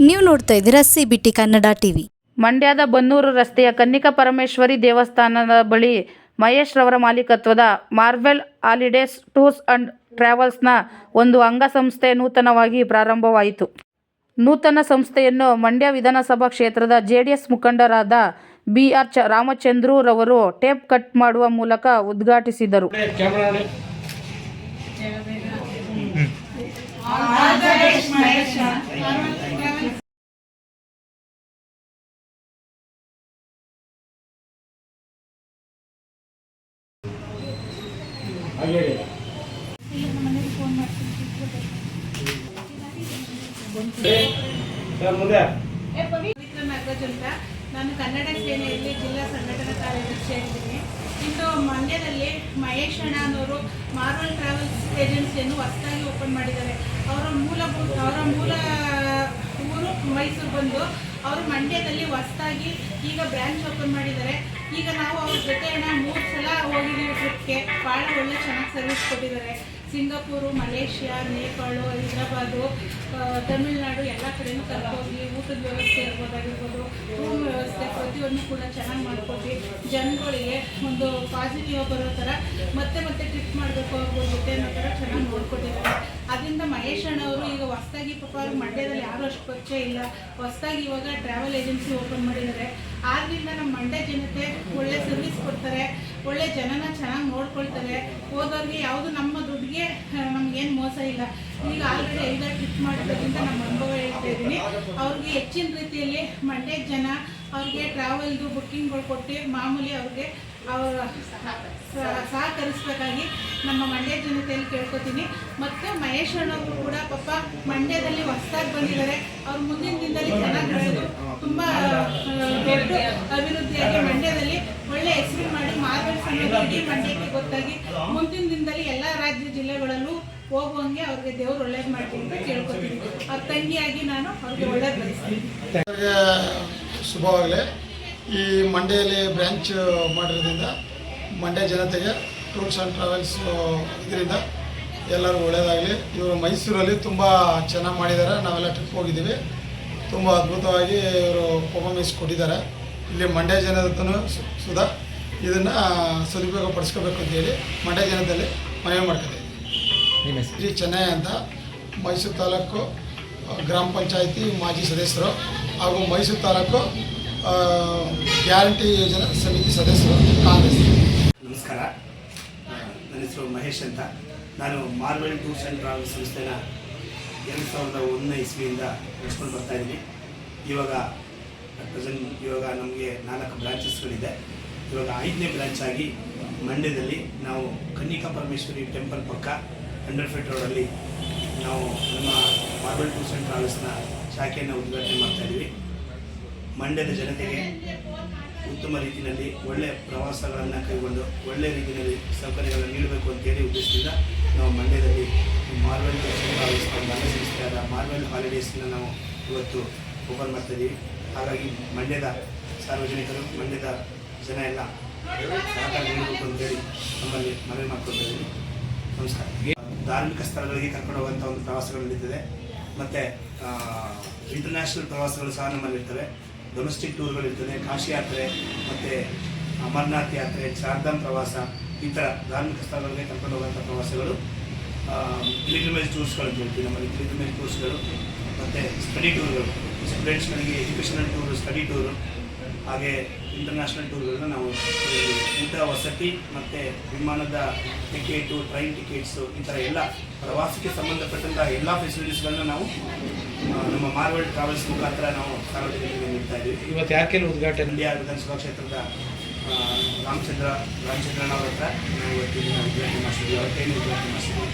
ನೀವು ನೋಡ್ತಾ ಇದ್ದೀರಾ CBT ಕನ್ನಡ ಟಿವಿ. ಮಂಡ್ಯದ ಬನ್ನೂರು ರಸ್ತೆಯ ಕನ್ನಿಕಾ ಪರಮೇಶ್ವರಿ ದೇವಸ್ಥಾನದ ಬಳಿ ಮಹೇಶ್ ರವರ ಮಾಲೀಕತ್ವದ ಮಾರ್ವೆಲ್ ಹಾಲಿಡೇಸ್ ಟೂರ್ಸ್ ಅಂಡ್ ಟ್ರಾವೆಲ್ಸ್ನ ಒಂದು ಅಂಗಸಂಸ್ಥೆ ನೂತನವಾಗಿ ಪ್ರಾರಂಭವಾಯಿತು. ನೂತನ ಸಂಸ್ಥೆಯನ್ನು ಮಂಡ್ಯ ವಿಧಾನಸಭಾ ಕ್ಷೇತ್ರದ JDS ಮುಖಂಡರಾದ BR ರಾಮಚಂದ್ರು ರವರು ಟೇಪ್ ಕಟ್ ಮಾಡುವ ಮೂಲಕ ಉದ್ಘಾಟಿಸಿದರು. ನಾನು ಕನ್ನಡ ಸೇನೆಯಲ್ಲಿ ಜಿಲ್ಲಾ ಸಂಘಟನಾ ಕಾರ್ಯದರ್ಶಿಯಾಗಿದ್ದೀನಿ. ಇನ್ನು ಮಂಡ್ಯದಲ್ಲಿ ಮಹೇಶ್ ಅಣ್ಣನವರು ಮಾರ್ವೆಲ್ ಟ್ರಾವೆಲ್ಸ್ ಏಜೆನ್ಸಿಯನ್ನು ಹೊಸದಾಗಿ ಓಪನ್ ಮಾಡಿದ್ದಾರೆ. ಅವರ ಮೂಲ ಊರು ಮೈಸೂರು ಬಂದು ಅವರು ಮಂಡ್ಯದಲ್ಲಿ ಹೊಸದಾಗಿ ಈಗ ಬ್ರಾಂಚ್ ಓಪನ್ ಮಾಡಿದ್ದಾರೆ. ಈಗ ನಾವು ಅವ್ರ ಜೊತೆ 3 ಸಲ ಹೋಗಿದ್ದೀವಿ ಟ್ರಿಪ್ಗೆ. ಭಾಳ ಒಳ್ಳೆ ಚೆನ್ನಾಗಿ ಸರ್ವಿಸ್ ಕೊಟ್ಟಿದ್ದಾರೆ. ಸಿಂಗಾಪುರು, ಮಲೇಷ್ಯಾ, ನೇಪಾಳು, ಹೈದ್ರಾಬಾದು, ತಮಿಳುನಾಡು ಎಲ್ಲ ಕಡೆಯೂ ಕರ್ಕೋಗಿ ಊಟದ ವ್ಯವಸ್ಥೆ ಇರ್ಬೋದಾಗಿರ್ಬೋದು, ರೂಮ್ ವ್ಯವಸ್ಥೆ ಪ್ರತಿಯೊಂದು ಕೂಡ ಚೆನ್ನಾಗಿ ಮಾಡಿಕೊಟ್ಟು ಜನಗಳಿಗೆ ಒಂದು ಪಾಸಿಟಿವ್ ಬರೋ ಥರ ಮತ್ತೆ ಟ್ರಿಪ್ ಮಾಡಬೇಕು ಅವ್ರ ಜೊತೆ ಅನ್ನೋ ಥರ ಚೆನ್ನಾಗಿ ನೋಡ್ಕೊಟ್ಟಿದ್ದಾರೆ. ಅದರಿಂದ ಮಹೇಶ್ ಅಣ್ಣವರು ಈಗ ಹೊಸದಾಗಿ ಪಾಪ ಮಂಡ್ಯದಲ್ಲಿ ಯಾರೂ ಅಷ್ಟು ಪರಿಚಯ ಇಲ್ಲ, ಹೊಸದಾಗಿ ಇವಾಗ ಟ್ರಾವೆಲ್ ಏಜೆನ್ಸಿ ಓಪನ್ ಮಾಡಿದ್ದಾರೆ. ಆದ್ದರಿಂದ ನಮ್ಮ ಮಂಡ್ಯ ಜನತೆ ಒಳ್ಳೆ ಸರ್ವಿಸ್ ಕೊಡ್ತಾರೆ, ಒಳ್ಳೆ ಜನನ ಚೆನ್ನಾಗಿ ನೋಡ್ಕೊಳ್ತಾರೆ. ಹೋದವ್ರಿಗೆ ಯಾವುದು ನಮ್ಮ ದುಡ್ಡಿಗೆ ನಮಗೇನು ಮೋಸ ಇಲ್ಲ. ಈಗ ಆಲ್ರೆಡಿ 5 ಟ್ರಿಪ್ ಮಾಡಿರೋದ್ರಿಂದ ನಮ್ಮ ಅನುಭವ ಹೇಳ್ತಾ ಇದ್ದೀನಿ. ಅವ್ರಿಗೆ ಹೆಚ್ಚಿನ ರೀತಿಯಲ್ಲಿ ಮಂಡ್ಯ ಜನ ಅವ್ರಿಗೆ ಟ್ರಾವೆಲ್ದು ಬುಕ್ಕಿಂಗ್ಗಳು ಕೊಟ್ಟು ಮಾಮೂಲಿ ಅವ್ರಿಗೆ ಸಹಕರಿಸಬೇಕಾಗಿ ನಮ್ಮ ಮಂಡ್ಯ ಜನತೆಯಲ್ಲಿ ಕೇಳ್ಕೊತೀನಿ. ಮತ್ತು ಮಹೇಶ್ ಅಣ್ಣವರು ಕೂಡ ಪಾಪ ಮಂಡ್ಯದಲ್ಲಿ ಹೊಸದಾಗಿ ಬಂದಿದ್ದಾರೆ. ಅವ್ರು ಮುಂದಿನ ದಿನದಲ್ಲಿ ಚೆನ್ನಾಗಿ ಬೆಳೆದು ತುಂಬ ದೊಡ್ಡ ಅಭಿವೃದ್ಧಿಯಾಗಿ ಮಂಡ್ಯದಲ್ಲಿ ಒಳ್ಳೆ ಹೆಸರು ಮಾಡಿ ಮಾರ್ವೆಲ್ಸ್ ಅನ್ನೋದು ಇಡೀ ಮಂಡ್ಯಕ್ಕೆ ಗೊತ್ತಾಗಿ ಮುಂದಿನ ದಿನದಲ್ಲಿ ಎಲ್ಲ ರಾಜ್ಯ ಜಿಲ್ಲೆಗಳಲ್ಲೂ ಹೋಗುವಂಗೆ ಅವ್ರಿಗೆ ದೇವ್ರು ಒಳ್ಳೇದು ಮಾಡ್ತೀನಿ ಅಂತ ಕೇಳ್ಕೊತೀನಿ. ಅವ್ರ ತಂಗಿಯಾಗಿ ನಾನು ಅವ್ರಿಗೆ ಒಳ್ಳೇದು ಬಯಸ್ತೀನಿ. ಶುಭವಾಗಲಿ. ಈ ಮಂಡ್ಯದಲ್ಲಿ ಬ್ರ್ಯಾಂಚ್ ಮಾಡಿರೋದ್ರಿಂದ ಮಂಡ್ಯ ಜನತೆಗೆ ಟೂರ್ಸ್ ಆ್ಯಂಡ್ ಟ್ರಾವೆಲ್ಸ್ ಇದರಿಂದ ಎಲ್ಲರಿಗೂ ಒಳ್ಳೆಯದಾಗಲಿ. ಇವರು ಮೈಸೂರಲ್ಲಿ ತುಂಬ ಚೆನ್ನಾಗಿ ಮಾಡಿದ್ದಾರೆ. ನಾವೆಲ್ಲ ಟ್ರಿಪ್ ಹೋಗಿದ್ದೀವಿ. ತುಂಬ ಅದ್ಭುತವಾಗಿ ಇವರು ಪರ್ಫಾರ್ಮೆನ್ಸ್ ಕೊಟ್ಟಿದ್ದಾರೆ. ಇಲ್ಲಿ ಮಂಡ್ಯ ಜನತನೂ ಸುಧಾ ಇದನ್ನು ಸದುಪಯೋಗ ಪಡಿಸ್ಕೋಬೇಕು ಅಂತೇಳಿ ಮಂಡ್ಯ ಜನತೆಯಲ್ಲಿ ಮನವಿ ಮಾಡ್ಕೊತೀವಿ. ಶ್ರೀ ಚೆನ್ನೈ ಅಂತ ಮೈಸೂರು ತಾಲೂಕು ಗ್ರಾಮ ಪಂಚಾಯಿತಿ ಮಾಜಿ ಸದಸ್ಯರು ಹಾಗೂ ಮೈಸೂರು ತಾಲೂಕು ಗ್ಯಾರಂಟಿ ಯೋಜನಾ ಸಮಿತಿ ಸದಸ್ಯರು ಕಾಂಗ್ರೆಸ್. ನಮಸ್ಕಾರ, ನನ್ನ ಹೆಸರು ಮಹೇಶ್ ಅಂತ. ನಾನು ಮಾರ್ವೆಲ್ ಟೂರ್ಸ್ ಆ್ಯಂಡ್ ಟ್ರಾವೆಲ್ಸ್ ಸಂಸ್ಥೆನ 2001 ಇಸ್ವಿಯಿಂದ ನಡೆಸ್ಕೊಂಡು ಬರ್ತಾಯಿದ್ದೀನಿ. ಇವಾಗ ನಮಗೆ 4 ಬ್ರಾಂಚಸ್ಗಳಿದೆ. ಇವಾಗ 5ನೇ ಬ್ರಾಂಚ್ ಆಗಿ ಮಂಡ್ಯದಲ್ಲಿ ನಾವು ಕನ್ನಿಕಾ ಪರಮೇಶ್ವರಿ ಟೆಂಪಲ್ ಪಕ್ಕ 100 ಫೀಟ್ ರೋಡಲ್ಲಿ ನಾವು ನಮ್ಮ ಮಾರ್ವೆಲ್ ಟೂರ್ಸ್ ಆ್ಯಂಡ್ ಟ್ರಾವೆಲ್ಸ್ನ ಶಾಖೆಯನ್ನು ಉದ್ಘಾಟನೆ ಮಾಡ್ತಾಯಿದ್ದೀವಿ. ಮಂಡ್ಯದ ಜನತೆಗೆ ಉತ್ತಮ ರೀತಿಯಲ್ಲಿ ಒಳ್ಳೆಯ ಪ್ರವಾಸಗಳನ್ನು ಕೈಗೊಂಡು ಒಳ್ಳೆಯ ರೀತಿಯಲ್ಲಿ ಸೌಕರ್ಯಗಳನ್ನು ನೀಡಬೇಕು ಅಂತೇಳಿ ಉದ್ದೇಶದಿಂದ ನಾವು ಮಂಡ್ಯದಲ್ಲಿ ಮಾರ್ವೆಲ್ ಟೂರ್ಸ್ ಆ್ಯಂಡ್ ಟ್ರಾವೆಲ್ಸ್ ಸಂಸ್ಥೆಯಾದ ಮಾರ್ವೆಲ್ ಹಾಲಿಡೇಸ್ನ ನಾವು ಇವತ್ತು ಓಪನ್ ಮಾಡ್ತಾಯಿದ್ದೀವಿ. ಹಾಗಾಗಿ ಮಂಡ್ಯದ ಸಾರ್ವಜನಿಕರು, ಮಂಡ್ಯದ ಜನ ಎಲ್ಲ ಸಹಕಾರ ನೀಡಬೇಕು ಅಂತೇಳಿ ನಮ್ಮಲ್ಲಿ ಮನವಿ ಮಾಡ್ಕೊಳ್ತಾ ಇದ್ದೀವಿ. ನಮಸ್ಕಾರ. ಧಾರ್ಮಿಕ ಸ್ಥಳಗಳಿಗೆ ಕರ್ಕೊಂಡು ಹೋಗುವಂಥ ಒಂದು ಪ್ರವಾಸಗಳು ನಡೀತದೆ. ಮತ್ತು ಇಂಟರ್ನ್ಯಾಷನಲ್ ಪ್ರವಾಸಗಳು ಸಹ ನಮ್ಮಲ್ಲಿರ್ತವೆ. ಡೊಮೆಸ್ಟಿಕ್ ಟೂರ್ಗಳಿರ್ತದೆ, ಕಾಶಿ ಯಾತ್ರೆ ಮತ್ತು ಅಮರನಾಥ್ ಯಾತ್ರೆ, ಚಾರ್ಧಾಮ್ ಪ್ರವಾಸ, ಈ ಥರ ಧಾರ್ಮಿಕ ಸ್ಥಳಗಳಿಗೆ ಕರ್ಕೊಂಡು ಹೋಗುವಂಥ ಪ್ರವಾಸಗಳು, ಪಿಲಿಗ್ರಿಮೇಜ್ ಟೂರ್ಸ್ಗಳು ಅಂತ ಹೇಳ್ತೀವಿ. ನಮ್ಮಲ್ಲಿ ಪಿಲಿಗ್ರಿಮೇಜ್ ಟೂರ್ಸ್ಗಳು ಮತ್ತು ಸ್ಟಡಿ ಟೂರ್ಗಳು, ಸ್ಟೂಡೆಂಟ್ಸ್ಗಳಿಗೆ ಎಜುಕೇಷನಲ್ ಟೂರು, ಸ್ಟಡಿ ಟೂರು, ಹಾಗೆ ಇಂಟರ್ನ್ಯಾಷನಲ್ ಟೂರ್ಗಳನ್ನ ನಾವು ಊಟ, ವಸತಿ ಮತ್ತು ವಿಮಾನದ ಟಿಕೆಟು, ಟ್ರೈನ್ ಟಿಕೆಟ್ಸು, ಈ ಥರ ಎಲ್ಲ ಪ್ರವಾಸಕ್ಕೆ ಸಂಬಂಧಪಟ್ಟಂಥ ಎಲ್ಲ ಫೆಸಿಲಿಟೀಸ್ಗಳನ್ನ ನಾವು ನಮ್ಮ ಮಾರ್ವೆಲ್ ಟ್ರಾವೆಲ್ಸ್ ಮುಖಾಂತರ ನಾವು ಸಾರ್ವಜನಿಕರಿಗೆ ನೀಡ್ತಾ ಇದ್ದೀವಿ. ಇವತ್ತು ಯಾಕೆ ಉದ್ಘಾಟನೆ? ಮಂಡ್ಯ ವಿಧಾನಸಭಾ ಕ್ಷೇತ್ರದ ರಾಮಚಂದ್ರನವರ ಹತ್ರ ನಾವು ಇವತ್ತಿನ ಉದ್ಘಾಟನೆ ಮಾಡಿಸಿದ್ವಿ. ಅವತ್ತೇನು ಉದ್ಘಾಟನೆ ಮಾಡಿಸಿದ್ವಿ.